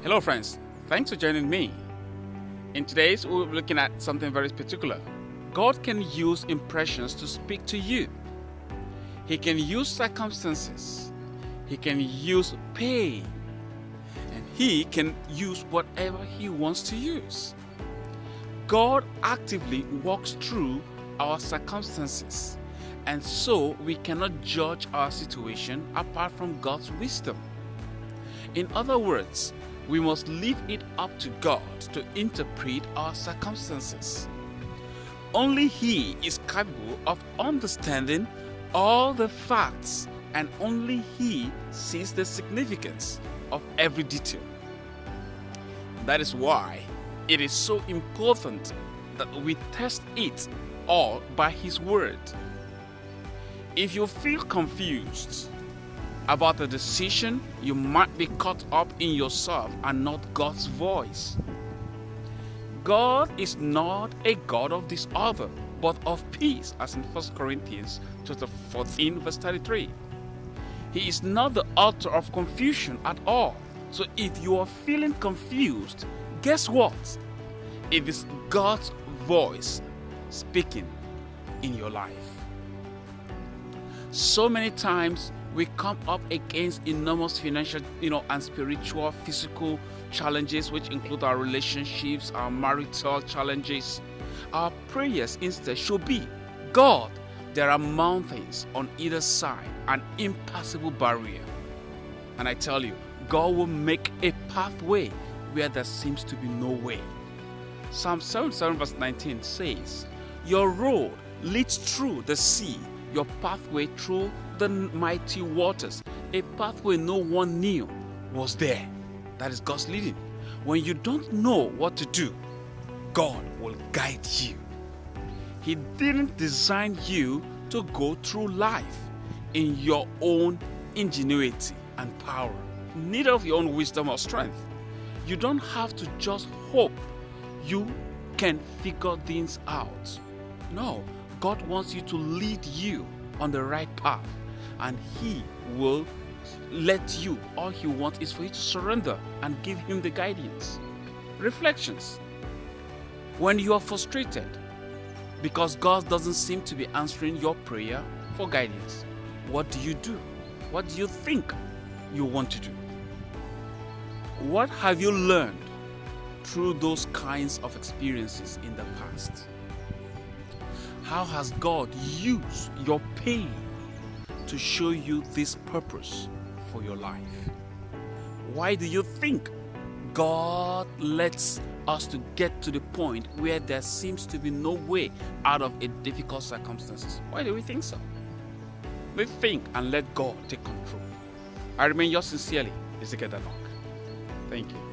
Hello friends, thanks for joining me. In today's we'll be looking at something very particular. God can use impressions to speak to you. He can use circumstances. He can use pain. And He can use whatever He wants to use. God actively walks through our circumstances, and so we cannot judge our situation apart from God's wisdom. In other words, we must leave it up to God to interpret our circumstances. Only He is capable of understanding all the facts, and only He sees the significance of every detail. That is why it is so important that we test it all by His Word. If you feel confused about a decision, you might be caught up in yourself and not God's voice. God is not a God of disorder, but of peace, as in 1 Corinthians chapter 14, verse 33. He is not the author of confusion at all. So if you are feeling confused, guess what? It is God's voice speaking in your life. So many times we come up against enormous financial, and spiritual, physical challenges, which include our relationships, our marital challenges. Our prayers instead should be, God, there are mountains on either side, an impassable barrier. And I tell you, God will make a pathway where there seems to be no way. Psalm 77 verse 19 says, your road leads through the sea, your pathway through the mighty waters. A pathway no one knew was there. That is God's leading. When you don't know what to do, God will guide you. He didn't design you to go through life in your own ingenuity and power, neither of your own wisdom or strength. You don't have to just hope you can figure things out. No, God wants you to lead you on the right path, and He will let you. All He wants is for you to surrender and give Him the guidance. Reflections. When you are frustrated because God doesn't seem to be answering your prayer for guidance, what do you do? What do you think you want to do? What have you learned through those kinds of experiences in the past? How has God used your pain to show you this purpose for your life? Why do you think God lets us to get to the point where there seems to be no way out of a difficult circumstances? Why do we think so? We think and let God take control. I remain yours sincerely, Ezekiel Danok. Thank you.